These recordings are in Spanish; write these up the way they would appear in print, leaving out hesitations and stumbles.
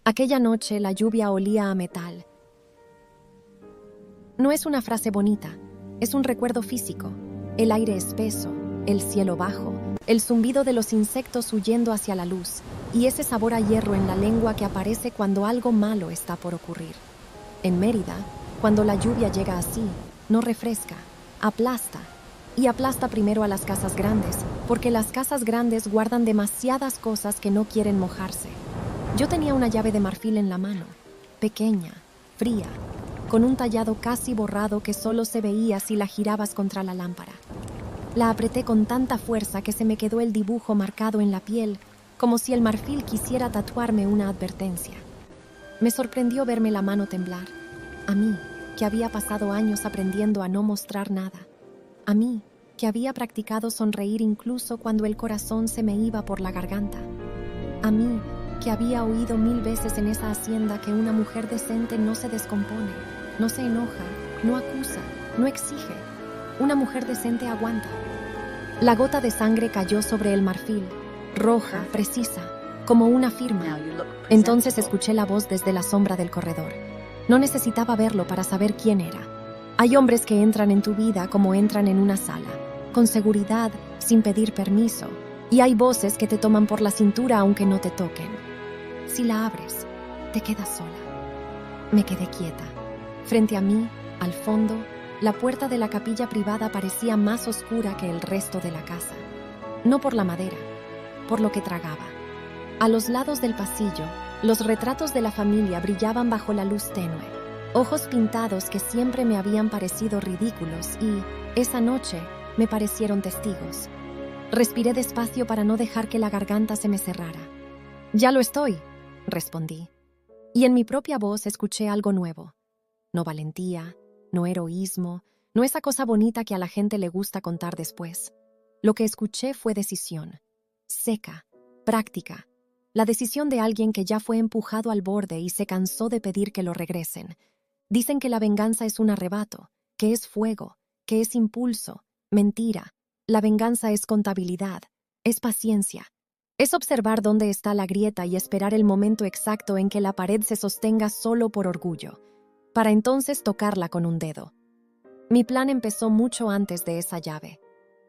Aquella noche la lluvia olía a metal. No es una frase bonita, es un recuerdo físico. El aire espeso, el cielo bajo, el zumbido de los insectos huyendo hacia la luz y ese sabor a hierro en la lengua que aparece cuando algo malo está por ocurrir. En Mérida, cuando la lluvia llega así, no refresca, aplasta. Y aplasta primero a las casas grandes, porque las casas grandes guardan demasiadas cosas que no quieren mojarse. Yo tenía una llave de marfil en la mano, pequeña, fría, con un tallado casi borrado que solo se veía si la girabas contra la lámpara. La apreté con tanta fuerza que se me quedó el dibujo marcado en la piel, como si el marfil quisiera tatuarme una advertencia. Me sorprendió verme la mano temblar. A mí, que había pasado años aprendiendo a no mostrar nada. A mí, que había practicado sonreír incluso cuando el corazón se me iba por la garganta. A mí, que había oído 1000 veces en esa hacienda que una mujer decente no se descompone, no se enoja, no acusa, no exige. Una mujer decente aguanta. La gota de sangre cayó sobre el marfil, roja, precisa, como una firma. Entonces escuché la voz desde la sombra del corredor. No necesitaba verlo para saber quién era. Hay hombres que entran en tu vida como entran en una sala, con seguridad, sin pedir permiso, y hay voces que te toman por la cintura aunque no te toquen. Si la abres, te quedas sola. Me quedé quieta. Frente a mí, al fondo, la puerta de la capilla privada parecía más oscura que el resto de la casa. No por la madera, por lo que tragaba. A los lados del pasillo, los retratos de la familia brillaban bajo la luz tenue. Ojos pintados que siempre me habían parecido ridículos y, esa noche, me parecieron testigos. Respiré despacio para no dejar que la garganta se me cerrara. «Ya lo estoy», respondí. Y en mi propia voz escuché algo nuevo. No valentía, no heroísmo, no esa cosa bonita que a la gente le gusta contar después. Lo que escuché fue decisión. Seca, práctica. La decisión de alguien que ya fue empujado al borde y se cansó de pedir que lo regresen. Dicen que la venganza es un arrebato, que es fuego, que es impulso, mentira. La venganza es contabilidad, es paciencia. Es observar dónde está la grieta y esperar el momento exacto en que la pared se sostenga solo por orgullo, para entonces tocarla con un dedo. Mi plan empezó mucho antes de esa llave.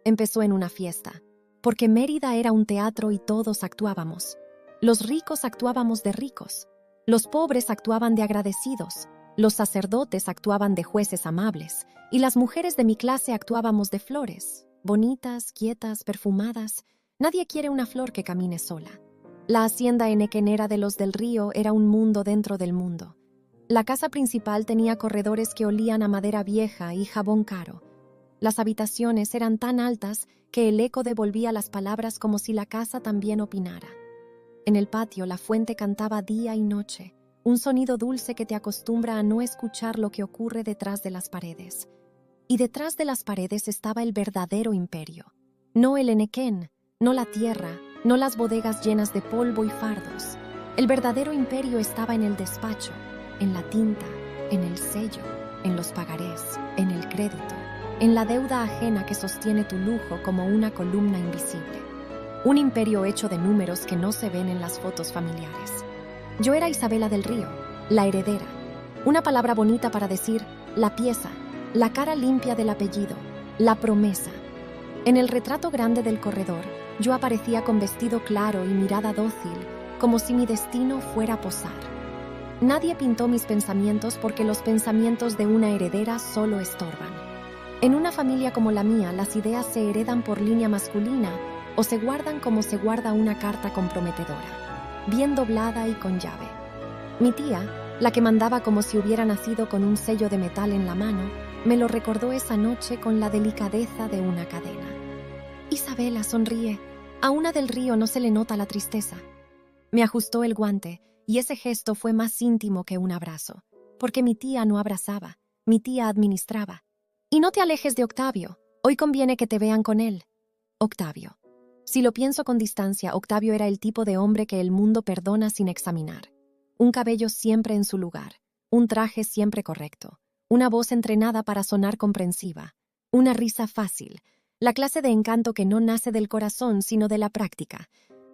Empezó en una fiesta, porque Mérida era un teatro y todos actuábamos. Los ricos actuábamos de ricos, los pobres actuaban de agradecidos, los sacerdotes actuaban de jueces amables, y las mujeres de mi clase actuábamos de flores, bonitas, quietas, perfumadas. Nadie quiere una flor que camine sola. La hacienda enequenera de los del Río era un mundo dentro del mundo. La casa principal tenía corredores que olían a madera vieja y jabón caro. Las habitaciones eran tan altas que el eco devolvía las palabras como si la casa también opinara. En el patio la fuente cantaba día y noche, un sonido dulce que te acostumbra a no escuchar lo que ocurre detrás de las paredes. Y detrás de las paredes estaba el verdadero imperio. No el Enequén, no la tierra, no las bodegas llenas de polvo y fardos. El verdadero imperio estaba en el despacho, en la tinta, en el sello, en los pagarés, en el crédito, en la deuda ajena que sostiene tu lujo como una columna invisible. Un imperio hecho de números que no se ven en las fotos familiares. Yo era Isabela del Río, la heredera. Una palabra bonita para decir la pieza, la cara limpia del apellido, la promesa. En el retrato grande del corredor, yo aparecía con vestido claro y mirada dócil, como si mi destino fuera a posar. Nadie pintó mis pensamientos porque los pensamientos de una heredera solo estorban. En una familia como la mía, las ideas se heredan por línea masculina o se guardan como se guarda una carta comprometedora, bien doblada y con llave. Mi tía, la que mandaba como si hubiera nacido con un sello de metal en la mano, me lo recordó esa noche con la delicadeza de una cadena. Isabela sonríe. A una del Río no se le nota la tristeza. Me ajustó el guante y ese gesto fue más íntimo que un abrazo, porque mi tía no abrazaba, mi tía administraba. Y no te alejes de Octavio, hoy conviene que te vean con él. Octavio. Si lo pienso con distancia, Octavio era el tipo de hombre que el mundo perdona sin examinar. Un cabello siempre en su lugar, un traje siempre correcto, una voz entrenada para sonar comprensiva, una risa fácil, la clase de encanto que no nace del corazón sino de la práctica.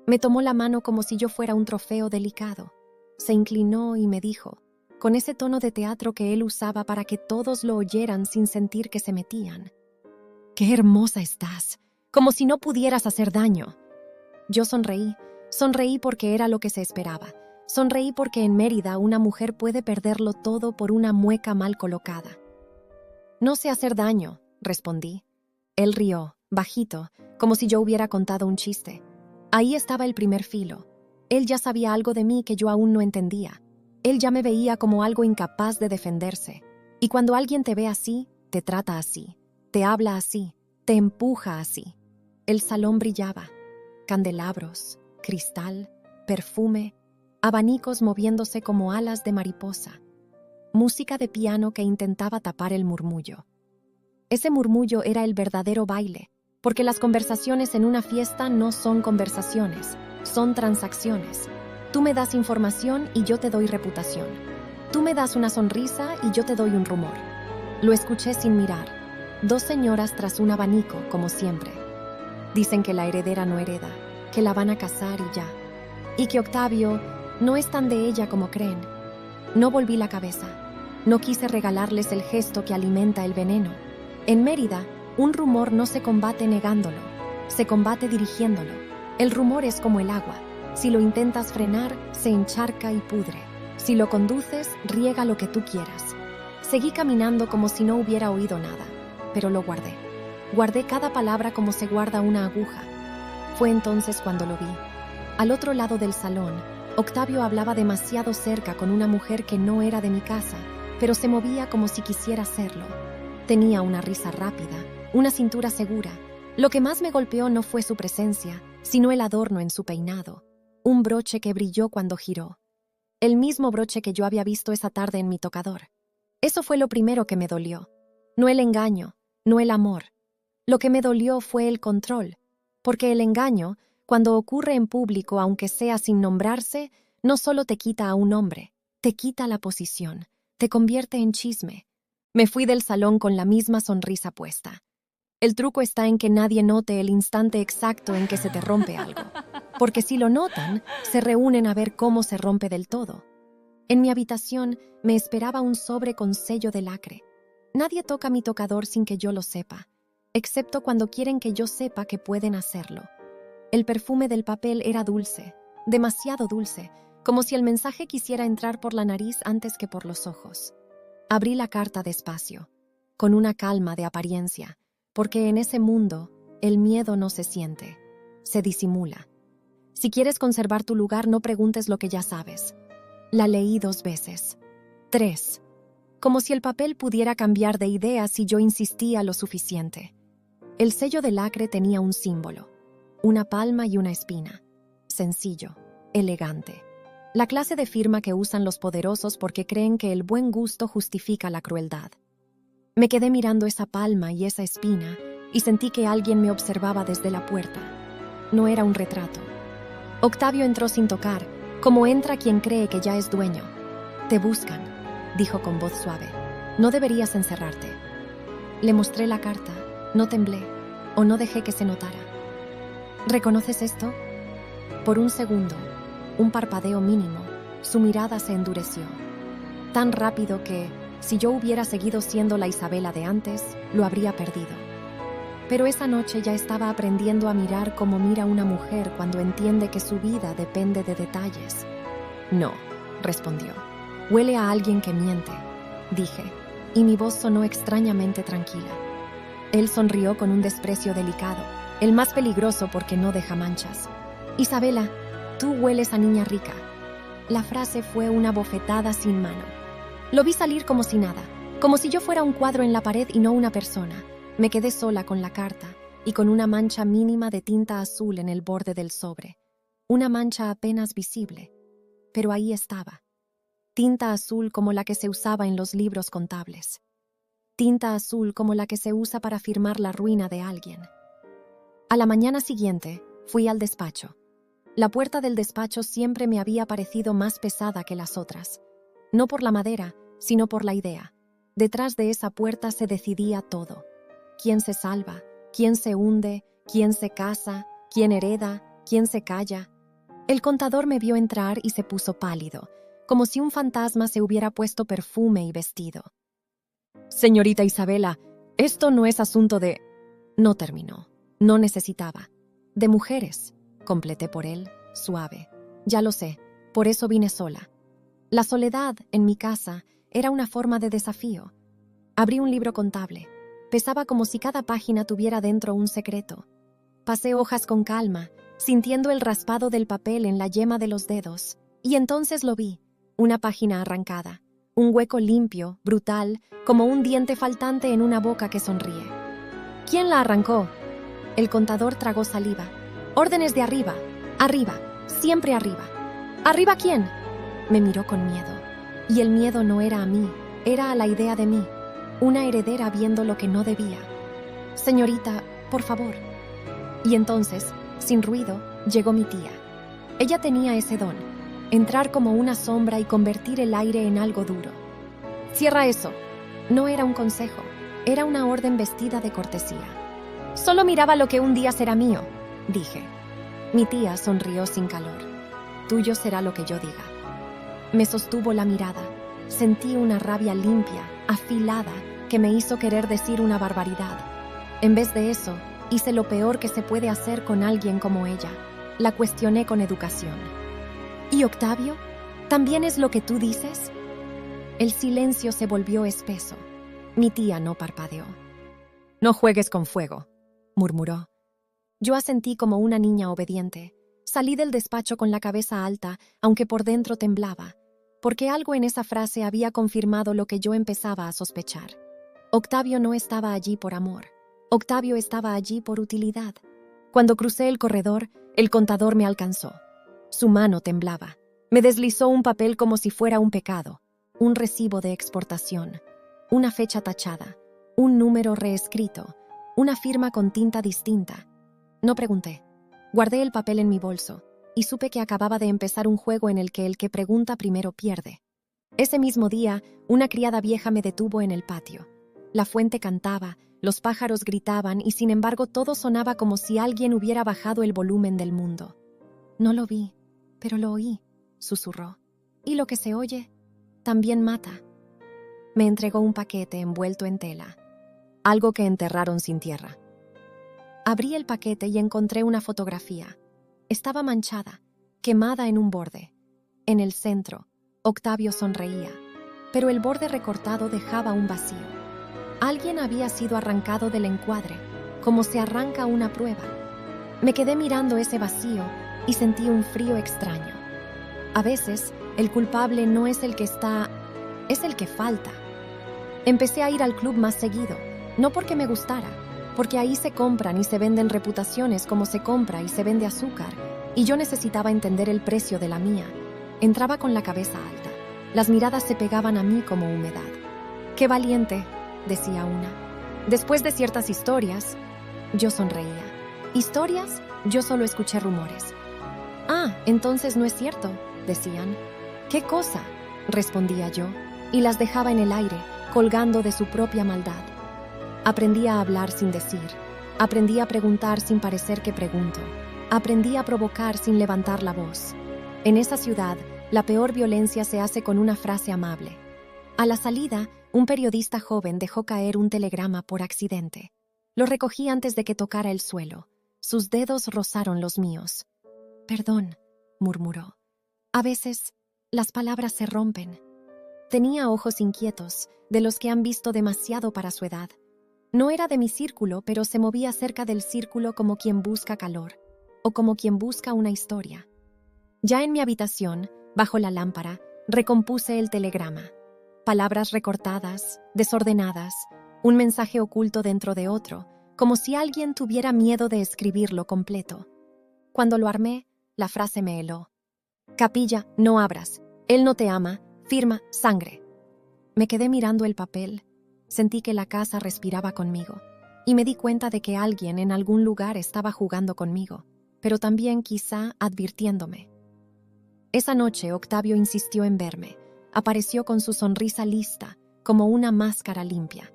Me tomó la mano como si yo fuera un trofeo delicado. Se inclinó y me dijo, con ese tono de teatro que él usaba para que todos lo oyeran sin sentir que se metían: «¡Qué hermosa estás! Como si no pudieras hacer daño». Yo sonreí porque era lo que se esperaba. Sonreí porque en Mérida una mujer puede perderlo todo por una mueca mal colocada. «No sé hacer daño», respondí. Él rió, bajito, como si yo hubiera contado un chiste. Ahí estaba el primer filo. Él ya sabía algo de mí que yo aún no entendía. Él ya me veía como algo incapaz de defenderse. Y cuando alguien te ve así, te trata así, te habla así, te empuja así. El salón brillaba. Candelabros, cristal, perfume, abanicos moviéndose como alas de mariposa. Música de piano que intentaba tapar el murmullo. Ese murmullo era el verdadero baile, porque las conversaciones en una fiesta no son conversaciones, son transacciones. Tú me das información y yo te doy reputación. Tú me das una sonrisa y yo te doy un rumor. Lo escuché sin mirar. 2 señoras tras un abanico, como siempre. Dicen que la heredera no hereda, que la van a casar y ya. Y que Octavio no es tan de ella como creen. No volví la cabeza. No quise regalarles el gesto que alimenta el veneno. En Mérida, un rumor no se combate negándolo, se combate dirigiéndolo. El rumor es como el agua. Si lo intentas frenar, se encharca y pudre. Si lo conduces, riega lo que tú quieras. Seguí caminando como si no hubiera oído nada, pero lo guardé. Guardé cada palabra como se guarda una aguja. Fue entonces cuando lo vi. Al otro lado del salón, Octavio hablaba demasiado cerca con una mujer que no era de mi casa, pero se movía como si quisiera serlo. Tenía una risa rápida, una cintura segura. Lo que más me golpeó no fue su presencia, sino el adorno en su peinado. Un broche que brilló cuando giró. El mismo broche que yo había visto esa tarde en mi tocador. Eso fue lo primero que me dolió. No el engaño, no el amor. Lo que me dolió fue el control, porque el engaño, cuando ocurre en público, aunque sea sin nombrarse, no solo te quita a un hombre, te quita la posición, te convierte en chisme. Me fui del salón con la misma sonrisa puesta. El truco está en que nadie note el instante exacto en que se te rompe algo, porque si lo notan, se reúnen a ver cómo se rompe del todo. En mi habitación me esperaba un sobre con sello de lacre. Nadie toca mi tocador sin que yo lo sepa, excepto cuando quieren que yo sepa que pueden hacerlo. El perfume del papel era dulce, demasiado dulce, como si el mensaje quisiera entrar por la nariz antes que por los ojos. Abrí la carta despacio, con una calma de apariencia, porque en ese mundo el miedo no se siente, se disimula. Si quieres conservar tu lugar, no preguntes lo que ya sabes. La leí 2 veces, 3, como si el papel pudiera cambiar de idea si yo insistía lo suficiente. El sello de lacre tenía un símbolo, una palma y una espina, sencillo, elegante. La clase de firma que usan los poderosos porque creen que el buen gusto justifica la crueldad. Me quedé mirando esa palma y esa espina y sentí que alguien me observaba desde la puerta. No era un retrato. Octavio entró sin tocar, como entra quien cree que ya es dueño. «Te buscan», dijo con voz suave. «No deberías encerrarte». Le mostré la carta, no temblé, o no dejé que se notara. «¿Reconoces esto?» Por un segundo, un parpadeo mínimo, su mirada se endureció. Tan rápido que, si yo hubiera seguido siendo la Isabela de antes, lo habría perdido. Pero esa noche ya estaba aprendiendo a mirar como mira una mujer cuando entiende que su vida depende de detalles. «No», respondió. «Huele a alguien que miente», dije, y mi voz sonó extrañamente tranquila. Él sonrió con un desprecio delicado, el más peligroso porque no deja manchas. «Isabela, tú hueles a niña rica». La frase fue una bofetada sin mano. Lo vi salir como si nada, como si yo fuera un cuadro en la pared y no una persona. Me quedé sola con la carta y con una mancha mínima de tinta azul en el borde del sobre. Una mancha apenas visible, pero ahí estaba. Tinta azul como la que se usaba en los libros contables. Tinta azul como la que se usa para firmar la ruina de alguien. A la mañana siguiente, fui al despacho. La puerta del despacho siempre me había parecido más pesada que las otras. No por la madera, sino por la idea. Detrás de esa puerta se decidía todo. ¿Quién se salva? ¿Quién se hunde? ¿Quién se casa? ¿Quién hereda? ¿Quién se calla? El contador me vio entrar y se puso pálido. como si un fantasma se hubiera puesto perfume y vestido. «Señorita Isabela, esto no es asunto de...» No terminó. No necesitaba. «De mujeres», completé por él, suave. «Ya lo sé, por eso vine sola». La soledad, en mi casa, era una forma de desafío. Abrí un libro contable. Pesaba como si cada página tuviera dentro un secreto. Pasé hojas con calma, sintiendo el raspado del papel en la yema de los dedos. Y entonces lo vi, una página arrancada, un hueco limpio, brutal, como un diente faltante en una boca que sonríe. ¿Quién la arrancó? El contador tragó saliva. «Órdenes de arriba, arriba, siempre arriba». «¿Arriba quién?» Me miró con miedo. Y el miedo no era a mí, era a la idea de mí, una heredera viendo lo que no debía. «Señorita, por favor». Y entonces, sin ruido, llegó mi tía. Ella tenía ese don, entrar como una sombra y convertir el aire en algo duro. «Cierra eso». No era un consejo, era una orden vestida de cortesía. «Solo miraba lo que un día será mío», dije. Mi tía sonrió sin calor. «Tuyo será lo que yo diga». Me sostuvo la mirada. Sentí una rabia limpia, afilada, que me hizo querer decir una barbaridad. En vez de eso, hice lo peor que se puede hacer con alguien como ella. La cuestioné con educación. «¿Y Octavio? ¿También es lo que tú dices?» El silencio se volvió espeso. Mi tía no parpadeó. «No juegues con fuego», murmuró. Yo asentí como una niña obediente. Salí del despacho con la cabeza alta, aunque por dentro temblaba, porque algo en esa frase había confirmado lo que yo empezaba a sospechar. Octavio no estaba allí por amor. Octavio estaba allí por utilidad. Cuando crucé el corredor, el contador me alcanzó. Su mano temblaba. Me deslizó un papel como si fuera un pecado, un recibo de exportación, una fecha tachada, un número reescrito, una firma con tinta distinta. No pregunté. Guardé el papel en mi bolso y supe que acababa de empezar un juego en el que pregunta primero pierde. Ese mismo día, una criada vieja me detuvo en el patio. La fuente cantaba, los pájaros gritaban y sin embargo todo sonaba como si alguien hubiera bajado el volumen del mundo. «No lo vi, pero lo oí», susurró. «Y lo que se oye también mata». Me entregó un paquete envuelto en tela. Algo que enterraron sin tierra. Abrí el paquete y encontré una fotografía. Estaba manchada, quemada en un borde. En el centro, Octavio sonreía, pero el borde recortado dejaba un vacío. Alguien había sido arrancado del encuadre, como se arranca una prueba. Me quedé mirando ese vacío y sentí un frío extraño. A veces, el culpable no es el que está, es el que falta. Empecé a ir al club más seguido, no porque me gustara, porque ahí se compran y se venden reputaciones como se compra y se vende azúcar, y yo necesitaba entender el precio de la mía. Entraba con la cabeza alta. Las miradas se pegaban a mí como humedad. «Qué valiente», decía una. Después de ciertas historias, yo sonreía. «¿Historias? Yo solo escuché rumores». «Ah, entonces no es cierto», decían. «¿Qué cosa?», respondía yo, y las dejaba en el aire, colgando de su propia maldad. Aprendí a hablar sin decir. Aprendí a preguntar sin parecer que pregunto. Aprendí a provocar sin levantar la voz. En esa ciudad, la peor violencia se hace con una frase amable. A la salida, un periodista joven dejó caer un telegrama por accidente. Lo recogí antes de que tocara el suelo. Sus dedos rozaron los míos. «Perdón», murmuró. «A veces, las palabras se rompen». Tenía ojos inquietos, de los que han visto demasiado para su edad. No era de mi círculo, pero se movía cerca del círculo como quien busca calor, o como quien busca una historia. Ya en mi habitación, bajo la lámpara, recompuse el telegrama. Palabras recortadas, desordenadas, un mensaje oculto dentro de otro, como si alguien tuviera miedo de escribirlo completo. Cuando lo armé, la frase me heló. «Capilla, no abras. Él no te ama. Firma, sangre». Me quedé mirando el papel. Sentí que la casa respiraba conmigo, y me di cuenta de que alguien en algún lugar estaba jugando conmigo, pero también quizá advirtiéndome. Esa noche Octavio insistió en verme. Apareció con su sonrisa lista, como una máscara limpia.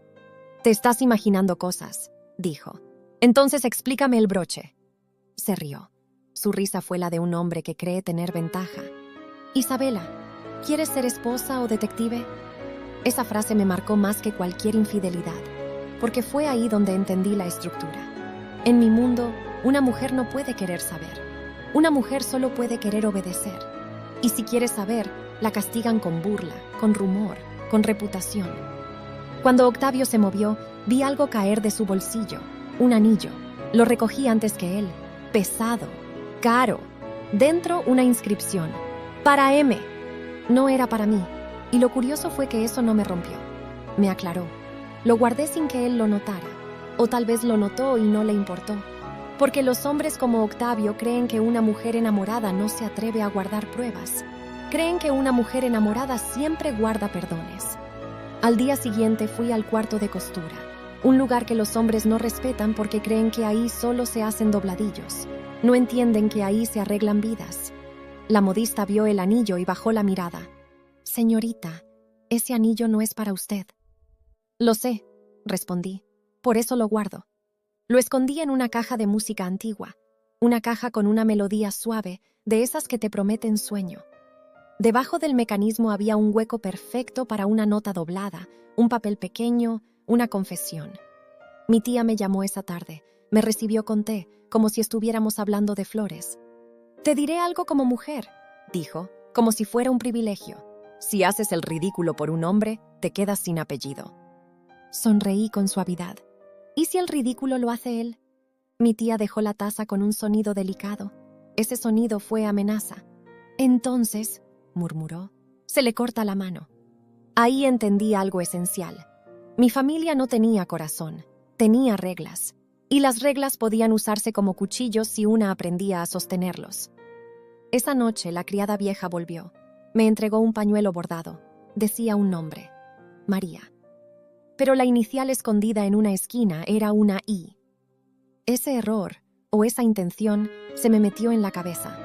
«Te estás imaginando cosas», dijo. «Entonces explícame el broche». Se rió. Su risa fue la de un hombre que cree tener ventaja. «Isabela, ¿Quieres ser esposa o detective? Esa frase me marcó más que cualquier infidelidad, porque fue ahí donde entendí la estructura. En mi mundo, una mujer no puede querer saber. Una mujer solo puede querer obedecer. Y si quiere saber, la castigan con burla, con rumor, con reputación. Cuando Octavio se movió, vi algo caer de su bolsillo, un anillo. Lo recogí antes que él. Pesado, caro. Dentro una inscripción. Para M. No era para mí. Y lo curioso fue que eso no me rompió. Me aclaró. Lo guardé sin que él lo notara. O tal vez lo notó y no le importó. Porque los hombres como Octavio creen que una mujer enamorada no se atreve a guardar pruebas. Creen que una mujer enamorada siempre guarda perdones. Al día siguiente fui al cuarto de costura, un lugar que los hombres no respetan porque creen que ahí solo se hacen dobladillos. No entienden que ahí se arreglan vidas. La modista vio el anillo y bajó la mirada. Señorita, ese anillo no es para usted. Lo sé, respondí. Por eso lo guardo. Lo escondí en una caja de música antigua, una caja con una melodía suave, de esas que te prometen sueño. Debajo del mecanismo había un hueco perfecto para una nota doblada, un papel pequeño, una confesión. Mi tía me llamó esa tarde, me recibió con té, como si estuviéramos hablando de flores. Te diré algo como mujer, dijo, como si fuera un privilegio. Si haces el ridículo por un hombre, te quedas sin apellido. Sonreí con suavidad. ¿Y si el ridículo lo hace él? Mi tía dejó la taza con un sonido delicado. Ese sonido fue amenaza. Entonces, murmuró, se le corta la mano. Ahí entendí algo esencial. Mi familia no tenía corazón, tenía reglas. Y las reglas podían usarse como cuchillos si una aprendía a sostenerlos. Esa noche la criada vieja volvió. Me entregó un pañuelo bordado. Decía un nombre. María. Pero la inicial escondida en una esquina era una I. Ese error, o esa intención, se me metió en la cabeza.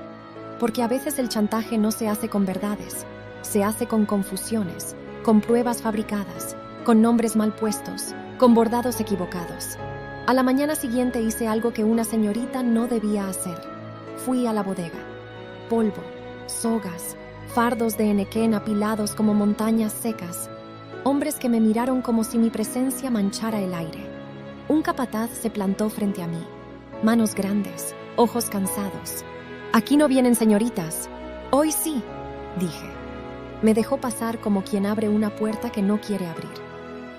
Porque a veces el chantaje no se hace con verdades, se hace con confusiones, con pruebas fabricadas, con nombres mal puestos, con bordados equivocados. A la mañana siguiente hice algo que una señorita no debía hacer. Fui a la bodega. Polvo, sogas, fardos de henequén apilados como montañas secas. Hombres que me miraron como si mi presencia manchara el aire. Un capataz se plantó frente a mí. Manos grandes, ojos cansados. «Aquí no vienen señoritas». «Hoy sí», dije. Me dejó pasar como quien abre una puerta que no quiere abrir.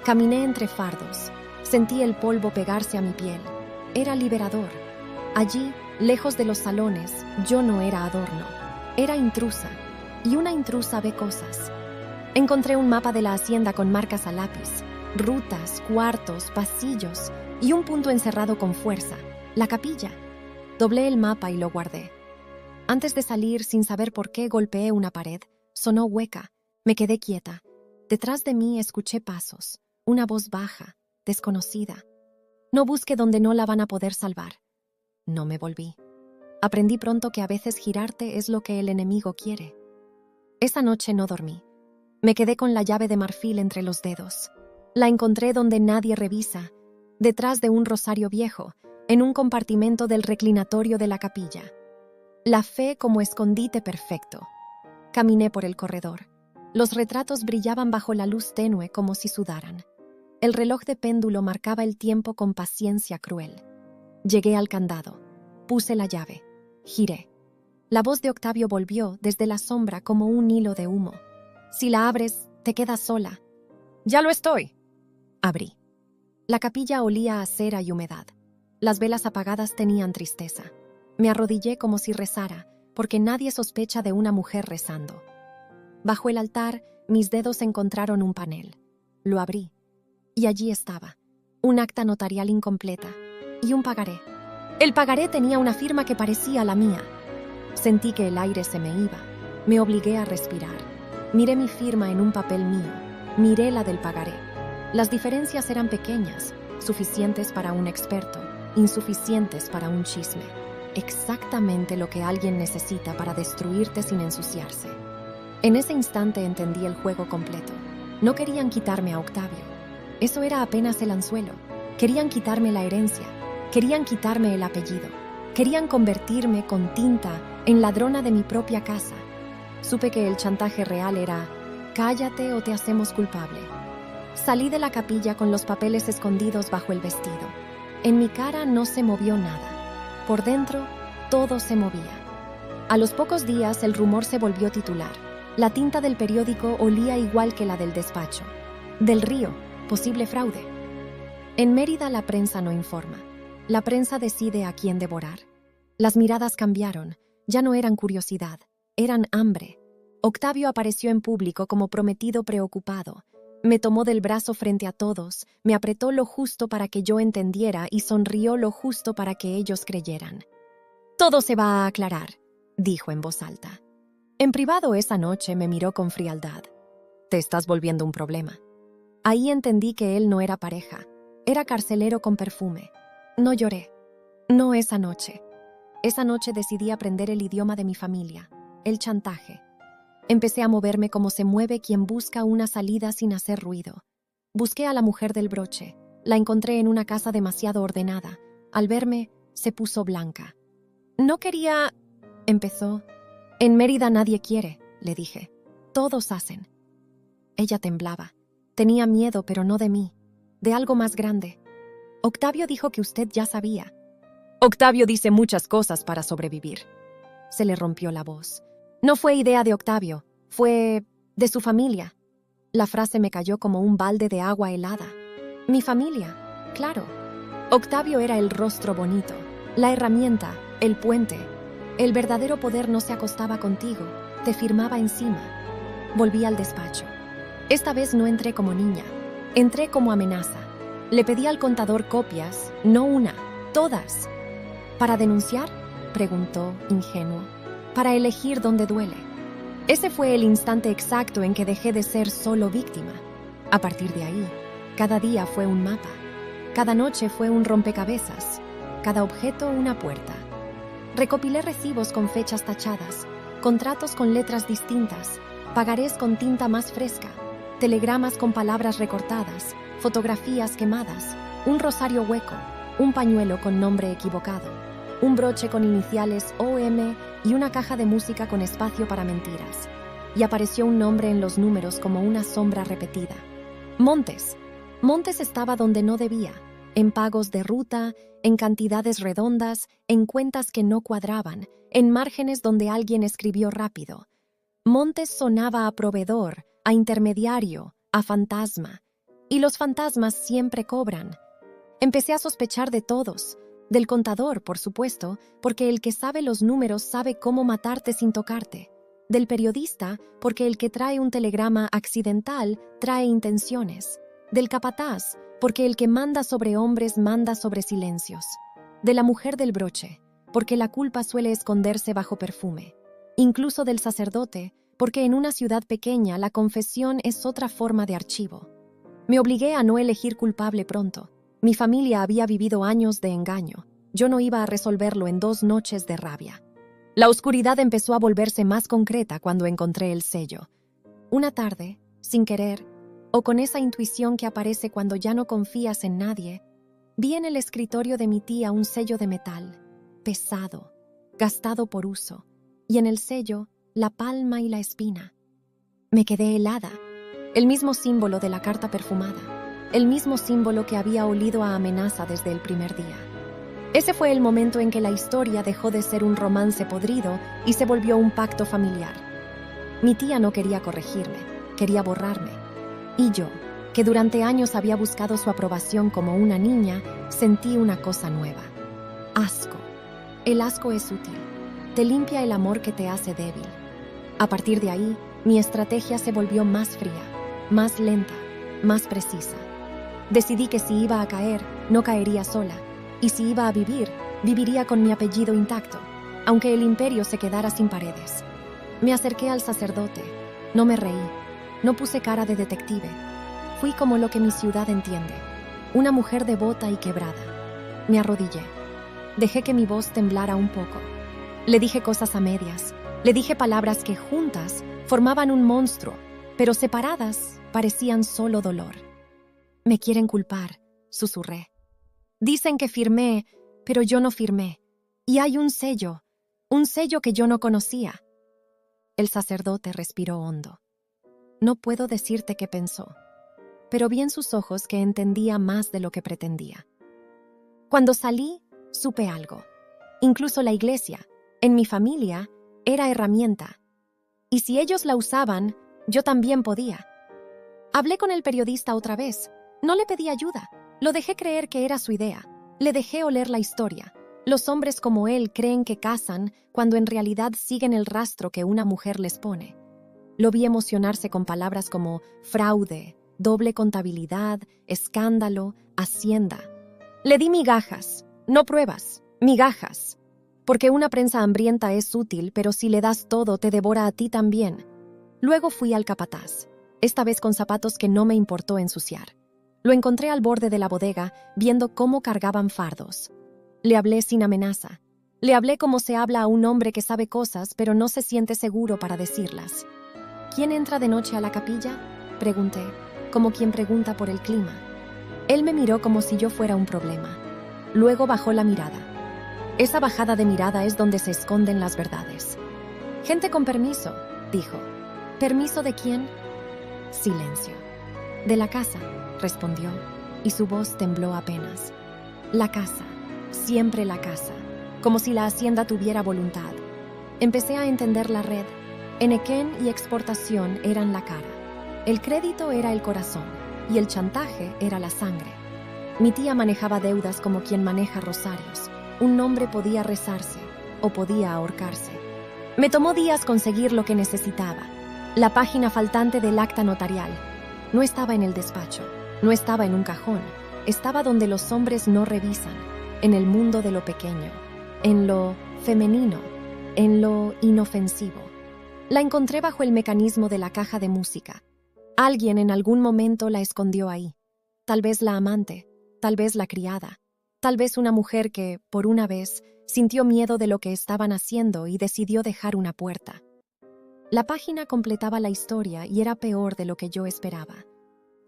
Caminé entre fardos. Sentí el polvo pegarse a mi piel. Era liberador. Allí, lejos de los salones, yo no era adorno. Era intrusa. Y una intrusa ve cosas. Encontré un mapa de la hacienda con marcas a lápiz, rutas, cuartos, pasillos y un punto encerrado con fuerza, la capilla. Doblé el mapa y lo guardé. Antes de salir, sin saber por qué, golpeé una pared. Sonó hueca. Me quedé quieta. Detrás de mí escuché pasos, una voz baja, desconocida. No busque donde no la van a poder salvar. No me volví. Aprendí pronto que a veces girarte es lo que el enemigo quiere. Esa noche no dormí. Me quedé con la llave de marfil entre los dedos. La encontré donde nadie revisa, detrás de un rosario viejo, en un compartimento del reclinatorio de la capilla. La fe como escondite perfecto. Caminé por el corredor. Los retratos brillaban bajo la luz tenue como si sudaran. El reloj de péndulo marcaba el tiempo con paciencia cruel. Llegué al candado. Puse la llave. Giré. La voz de Octavio volvió desde la sombra como un hilo de humo. Si la abres, te quedas sola. ¡Ya lo estoy! Abrí. La capilla olía a cera y humedad. Las velas apagadas tenían tristeza. Me arrodillé como si rezara, porque nadie sospecha de una mujer rezando. Bajo el altar, mis dedos encontraron un panel. Lo abrí. Y allí estaba, un acta notarial incompleta y un pagaré. El pagaré tenía una firma que parecía la mía. Sentí que el aire se me iba. Me obligué a respirar. Miré mi firma en un papel mío. Miré la del pagaré. Las diferencias eran pequeñas, suficientes para un experto, insuficientes para un chisme. Exactamente lo que alguien necesita para destruirte sin ensuciarse. En ese instante entendí el juego completo. No querían quitarme a Octavio. Eso era apenas el anzuelo. Querían quitarme la herencia. Querían quitarme el apellido. Querían convertirme con tinta en ladrona de mi propia casa. Supe que el chantaje real era: cállate o te hacemos culpable. Salí de la capilla con los papeles escondidos bajo el vestido. En mi cara no se movió nada. Por dentro, todo se movía. A los pocos días, el rumor se volvió titular. La tinta del periódico olía igual que la del despacho. Del Río, posible fraude. En Mérida la prensa no informa. La prensa decide a quién devorar. Las miradas cambiaron. Ya no eran curiosidad, eran hambre. Octavio apareció en público como prometido preocupado. Me tomó del brazo frente a todos, me apretó lo justo para que yo entendiera y sonrió lo justo para que ellos creyeran. «Todo se va a aclarar», dijo en voz alta. En privado esa noche me miró con frialdad. «Te estás volviendo un problema». Ahí entendí que él no era pareja, era carcelero con perfume. No lloré. No esa noche. Esa noche decidí aprender el idioma de mi familia, el chantaje. Empecé a moverme como se mueve quien busca una salida sin hacer ruido. Busqué a la mujer del broche. La encontré en una casa demasiado ordenada. Al verme, se puso blanca. «No quería...» empezó. «En Mérida nadie quiere», le dije. «Todos hacen». Ella temblaba. Tenía miedo, pero no de mí, de algo más grande. «Octavio dijo que usted ya sabía». «Octavio dice muchas cosas para sobrevivir». Se le rompió la voz. «No fue idea de Octavio, fue de su familia». La frase me cayó como un balde de agua helada. Mi familia, claro. Octavio era el rostro bonito, la herramienta, el puente. El verdadero poder no se acostaba contigo, te firmaba encima. Volví al despacho. Esta vez no entré como niña, entré como amenaza. Le pedí al contador copias, no una, todas. ¿Para denunciar?, preguntó, ingenuo. Para elegir dónde duele. Ese fue el instante exacto en que dejé de ser solo víctima. A partir de ahí, cada día fue un mapa. Cada noche fue un rompecabezas. Cada objeto una puerta. Recopilé recibos con fechas tachadas, contratos con letras distintas, pagarés con tinta más fresca, telegramas con palabras recortadas, fotografías quemadas, un rosario hueco, un pañuelo con nombre equivocado, un broche con iniciales OM y una caja de música con espacio para mentiras. Y apareció un nombre en los números como una sombra repetida. Montes. Montes estaba donde no debía, en pagos de ruta, en cantidades redondas, en cuentas que no cuadraban, en márgenes donde alguien escribió rápido. Montes sonaba a proveedor, a intermediario, a fantasma. Y los fantasmas siempre cobran. Empecé a sospechar de todos, del contador, por supuesto, porque el que sabe los números sabe cómo matarte sin tocarte. Del periodista, porque el que trae un telegrama accidental trae intenciones. Del capataz, porque el que manda sobre hombres manda sobre silencios. De la mujer del broche, porque la culpa suele esconderse bajo perfume. Incluso del sacerdote, porque en una ciudad pequeña la confesión es otra forma de archivo. Me obligué a no elegir culpable pronto. Mi familia había vivido años de engaño. Yo no iba a resolverlo en 2 noches de rabia. La oscuridad empezó a volverse más concreta cuando encontré el sello. Una tarde, sin querer, o con esa intuición que aparece cuando ya no confías en nadie, vi en el escritorio de mi tía un sello de metal, pesado, gastado por uso, y en el sello, la palma y la espina. Me quedé helada. El mismo símbolo de la carta perfumada. El mismo símbolo que había olido a amenaza desde el primer día. Ese fue el momento en que la historia dejó de ser un romance podrido y se volvió un pacto familiar. Mi tía no quería corregirme, quería borrarme. Y yo, que durante años había buscado su aprobación como una niña, sentí una cosa nueva. Asco. El asco es útil. Te limpia el amor que te hace débil. A partir de ahí, mi estrategia se volvió más fría, más lenta, más precisa. Decidí que si iba a caer, no caería sola, y si iba a vivir, viviría con mi apellido intacto, aunque el imperio se quedara sin paredes. Me acerqué al sacerdote, no me reí, no puse cara de detective. Fui como lo que mi ciudad entiende, una mujer devota y quebrada. Me arrodillé, dejé que mi voz temblara un poco. Le dije cosas a medias, le dije palabras que juntas formaban un monstruo, pero separadas parecían solo dolor. Me quieren culpar, susurré. Dicen que firmé, pero yo no firmé. Y hay un sello que yo no conocía. El sacerdote respiró hondo. No puedo decirte qué pensó, pero vi en sus ojos que entendía más de lo que pretendía. Cuando salí, supe algo. Incluso la iglesia, en mi familia, era herramienta. Y si ellos la usaban, yo también podía. Hablé con el periodista otra vez. No le pedí ayuda. Lo dejé creer que era su idea. Le dejé oler la historia. Los hombres como él creen que cazan cuando en realidad siguen el rastro que una mujer les pone. Lo vi emocionarse con palabras como fraude, doble contabilidad, escándalo, hacienda. Le di migajas, no pruebas, migajas. Porque una prensa hambrienta es útil, pero si le das todo, te devora a ti también. Luego fui al capataz, esta vez con zapatos que no me importó ensuciar. Lo encontré al borde de la bodega, viendo cómo cargaban fardos. Le hablé sin amenaza. Le hablé como se habla a un hombre que sabe cosas, pero no se siente seguro para decirlas. ¿Quién entra de noche a la capilla?, pregunté, como quien pregunta por el clima. Él me miró como si yo fuera un problema. Luego bajó la mirada. Esa bajada de mirada es donde se esconden las verdades. Gente con permiso, dijo. ¿Permiso de quién? Silencio. De la casa, respondió, y su voz tembló apenas. La casa, siempre la casa, como si la hacienda tuviera voluntad. Empecé a entender la red. Enequén y exportación eran la cara. El crédito era el corazón, y el chantaje era la sangre. Mi tía manejaba deudas como quien maneja rosarios. Un nombre podía rezarse o podía ahorcarse. Me tomó días conseguir lo que necesitaba. La página faltante del acta notarial. No estaba en el despacho, no estaba en un cajón. Estaba donde los hombres no revisan, en el mundo de lo pequeño, en lo femenino, en lo inofensivo. La encontré bajo el mecanismo de la caja de música. Alguien en algún momento la escondió ahí. Tal vez la amante, tal vez la criada, tal vez una mujer que, por una vez, sintió miedo de lo que estaban haciendo y decidió dejar una puerta. La página completaba la historia y era peor de lo que yo esperaba.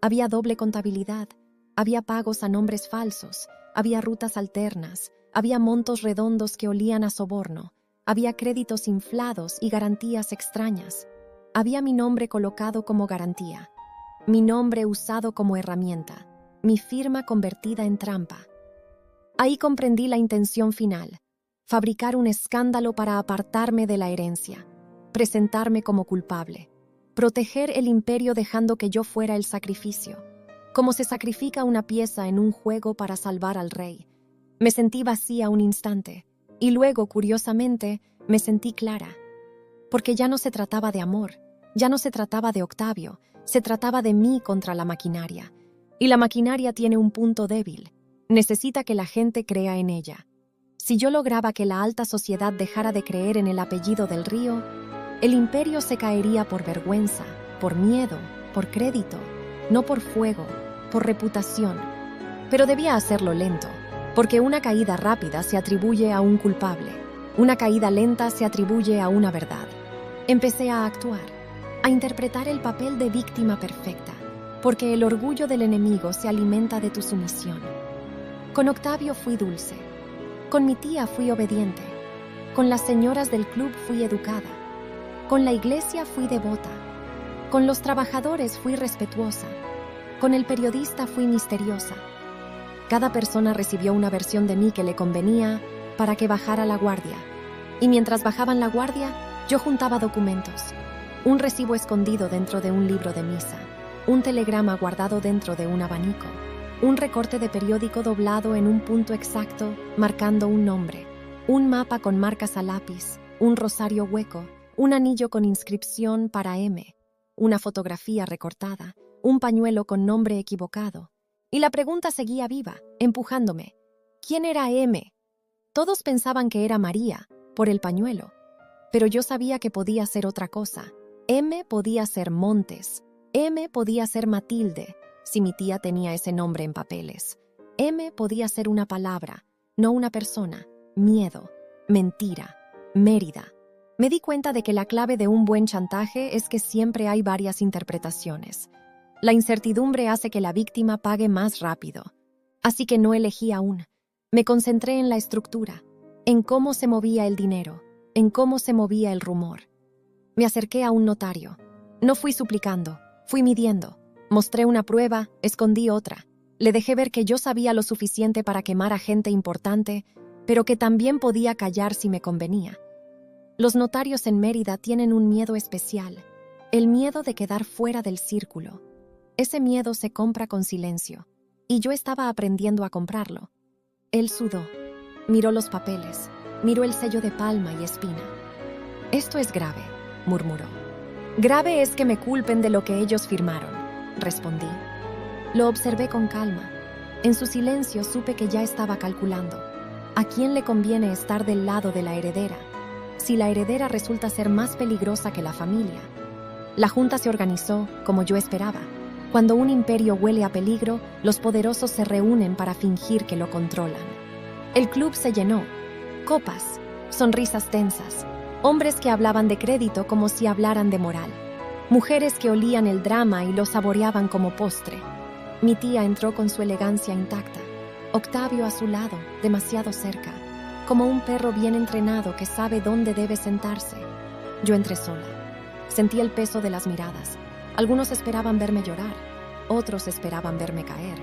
Había doble contabilidad, había pagos a nombres falsos, había rutas alternas, había montos redondos que olían a soborno, había créditos inflados y garantías extrañas. Había mi nombre colocado como garantía, mi nombre usado como herramienta, mi firma convertida en trampa. Ahí comprendí la intención final, fabricar un escándalo para apartarme de la herencia, presentarme como culpable, proteger el imperio dejando que yo fuera el sacrificio, como se sacrifica una pieza en un juego para salvar al rey. Me sentí vacía un instante, y luego, curiosamente, me sentí clara, porque ya no se trataba de amor, ya no se trataba de Octavio, se trataba de mí contra la maquinaria. Y la maquinaria tiene un punto débil, necesita que la gente crea en ella. Si yo lograba que la alta sociedad dejara de creer en el apellido del Río, el imperio se caería por vergüenza, por miedo, por crédito, no por fuego, por reputación. Pero debía hacerlo lento, porque una caída rápida se atribuye a un culpable, una caída lenta se atribuye a una verdad. Empecé a actuar, a interpretar el papel de víctima perfecta, porque el orgullo del enemigo se alimenta de tu sumisión. Con Octavio fui dulce, con mi tía fui obediente, con las señoras del club fui educada, con la iglesia fui devota, con los trabajadores fui respetuosa, con el periodista fui misteriosa. Cada persona recibió una versión de mí que le convenía para que bajara la guardia. Y mientras bajaban la guardia, yo juntaba documentos. Un recibo escondido dentro de un libro de misa, un telegrama guardado dentro de un abanico, un recorte de periódico doblado en un punto exacto, marcando un nombre, un mapa con marcas a lápiz, un rosario hueco, un anillo con inscripción para M, una fotografía recortada, un pañuelo con nombre equivocado. Y la pregunta seguía viva, empujándome. ¿Quién era M? Todos pensaban que era María, por el pañuelo. Pero yo sabía que podía ser otra cosa. M podía ser Montes. M podía ser Matilde, si mi tía tenía ese nombre en papeles. M podía ser una palabra, no una persona. Miedo, mentira, Mérida. Me di cuenta de que la clave de un buen chantaje es que siempre hay varias interpretaciones. La incertidumbre hace que la víctima pague más rápido. Así que no elegí aún. Me concentré en la estructura, en cómo se movía el dinero, en cómo se movía el rumor. Me acerqué a un notario. No fui suplicando, fui midiendo. Mostré una prueba, escondí otra. Le dejé ver que yo sabía lo suficiente para quemar a gente importante, pero que también podía callar si me convenía. Los notarios en Mérida tienen un miedo especial, el miedo de quedar fuera del círculo. Ese miedo se compra con silencio, y yo estaba aprendiendo a comprarlo. Él sudó, miró los papeles, miró el sello de palma y espina. «Esto es grave», murmuró. «Grave es que me culpen de lo que ellos firmaron», respondí. Lo observé con calma. En su silencio supe que ya estaba calculando. ¿A quién le conviene estar del lado de la heredera? Si la heredera resulta ser más peligrosa que la familia. La junta se organizó, como yo esperaba. Cuando un imperio huele a peligro, los poderosos se reúnen para fingir que lo controlan. El club se llenó. Copas, sonrisas tensas, hombres que hablaban de crédito como si hablaran de moral, mujeres que olían el drama y lo saboreaban como postre. Mi tía entró con su elegancia intacta, Octavio a su lado, demasiado cerca, como un perro bien entrenado que sabe dónde debe sentarse. Yo entré sola. Sentí el peso de las miradas. Algunos esperaban verme llorar, otros esperaban verme caer.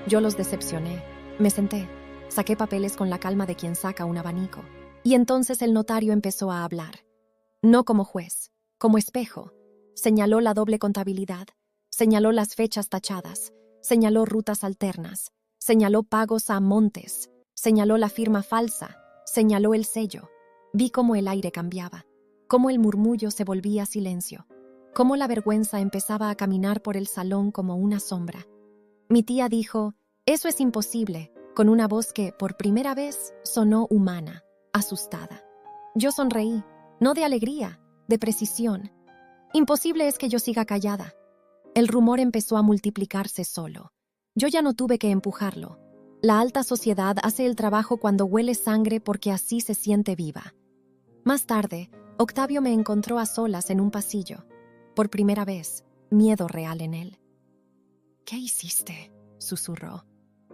Yo los decepcioné. Me senté, saqué papeles con la calma de quien saca un abanico. Y entonces el notario empezó a hablar. No como juez, como espejo. Señaló la doble contabilidad, señaló las fechas tachadas, señaló rutas alternas, señaló pagos a montes, señaló la firma falsa, señaló el sello. Vi cómo el aire cambiaba, cómo el murmullo se volvía silencio, cómo la vergüenza empezaba a caminar por el salón como una sombra. Mi tía dijo, «Eso es imposible», con una voz que, por primera vez, sonó humana, asustada. Yo sonreí, no de alegría, de precisión. Imposible es que yo siga callada. El rumor empezó a multiplicarse solo. Yo ya no tuve que empujarlo. La alta sociedad hace el trabajo cuando huele sangre porque así se siente viva. Más tarde, Octavio me encontró a solas en un pasillo. Por primera vez, miedo real en él. «¿Qué hiciste?», susurró.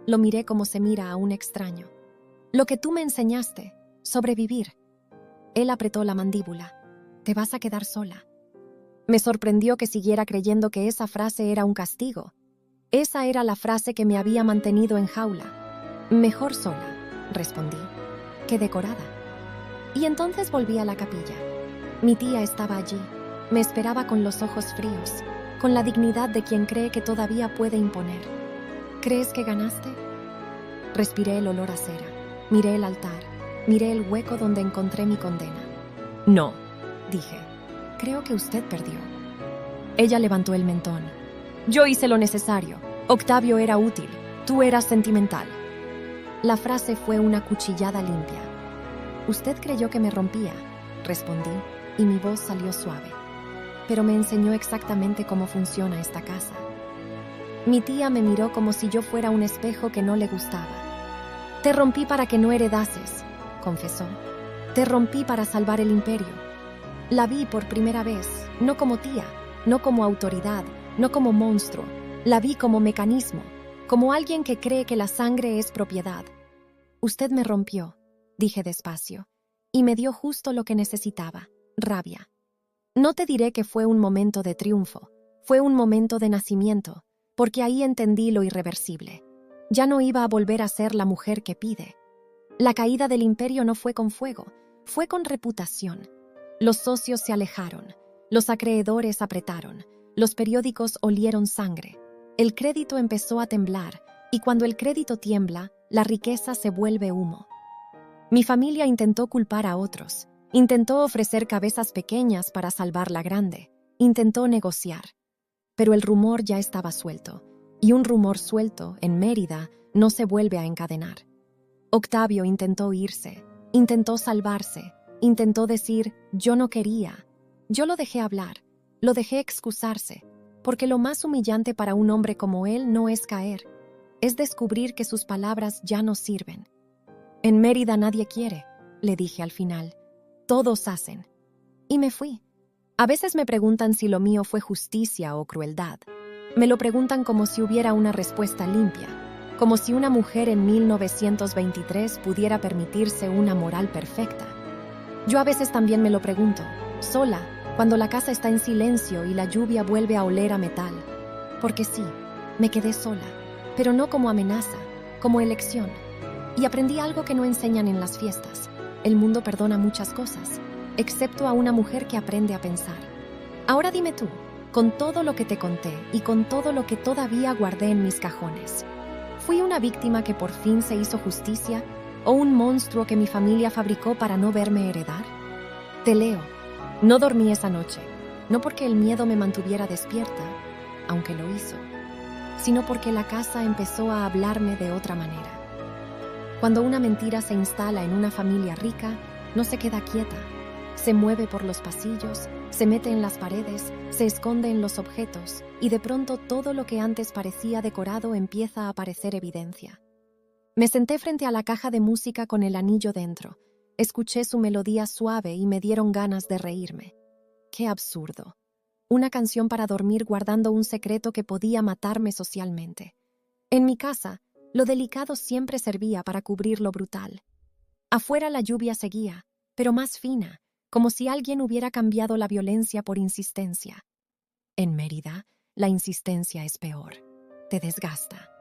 Lo miré como se mira a un extraño. «Lo que tú me enseñaste, sobrevivir». Él apretó la mandíbula. «Te vas a quedar sola». Me sorprendió que siguiera creyendo que esa frase era un castigo. Esa era la frase que me había mantenido en jaula. «Mejor sola», respondí, «que decorada». Y entonces volví a la capilla. Mi tía estaba allí. Me esperaba con los ojos fríos, con la dignidad de quien cree que todavía puede imponer. «¿Crees que ganaste?». Respiré el olor a cera. Miré el altar. Miré el hueco donde encontré mi condena. «No», dije. «Creo que usted perdió». Ella levantó el mentón. «Yo hice lo necesario. Octavio era útil. Tú eras sentimental». La frase fue una cuchillada limpia. «Usted creyó que me rompía», respondí, y mi voz salió suave. «Pero me enseñó exactamente cómo funciona esta casa». Mi tía me miró como si yo fuera un espejo que no le gustaba. «Te rompí para que no heredases», confesó. «Te rompí para salvar el imperio». La vi por primera vez, no como tía, no como autoridad, no como monstruo. La vi como mecanismo, como alguien que cree que la sangre es propiedad. «Usted me rompió», dije despacio, y me dio justo lo que necesitaba, rabia. No te diré que fue un momento de triunfo, fue un momento de nacimiento, porque ahí entendí lo irreversible. Ya no iba a volver a ser la mujer que pide. La caída del imperio no fue con fuego, fue con reputación. Los socios se alejaron, los acreedores apretaron, los periódicos olieron sangre. El crédito empezó a temblar, y cuando el crédito tiembla, la riqueza se vuelve humo. Mi familia intentó culpar a otros, intentó ofrecer cabezas pequeñas para salvar la grande, intentó negociar. Pero el rumor ya estaba suelto, y un rumor suelto, en Mérida, no se vuelve a encadenar. Octavio intentó irse, intentó salvarse, intentó decir, yo no quería. Yo lo dejé hablar, lo dejé excusarse, porque lo más humillante para un hombre como él no es caer, es descubrir que sus palabras ya no sirven. En Mérida nadie quiere, le dije al final. Todos hacen. Y me fui. A veces me preguntan si lo mío fue justicia o crueldad. Me lo preguntan como si hubiera una respuesta limpia, como si una mujer en 1923 pudiera permitirse una moral perfecta. Yo a veces también me lo pregunto, sola, cuando la casa está en silencio y la lluvia vuelve a oler a metal. Porque sí, me quedé sola, pero no como amenaza, como elección. Y aprendí algo que no enseñan en las fiestas. El mundo perdona muchas cosas, excepto a una mujer que aprende a pensar. Ahora dime tú, con todo lo que te conté y con todo lo que todavía guardé en mis cajones, ¿fui una víctima que por fin se hizo justicia o un monstruo que mi familia fabricó para no verme heredar? Te leo. No dormí esa noche, no porque el miedo me mantuviera despierta, aunque lo hizo, sino porque la casa empezó a hablarme de otra manera. Cuando una mentira se instala en una familia rica, no se queda quieta. Se mueve por los pasillos, se mete en las paredes, se esconde en los objetos, y de pronto todo lo que antes parecía decorado empieza a parecer evidencia. Me senté frente a la caja de música con el anillo dentro. Escuché su melodía suave y me dieron ganas de reírme. ¡Qué absurdo! Una canción para dormir guardando un secreto que podía matarme socialmente. En mi casa, lo delicado siempre servía para cubrir lo brutal. Afuera la lluvia seguía, pero más fina, como si alguien hubiera cambiado la violencia por insistencia. En Mérida, la insistencia es peor. Te desgasta.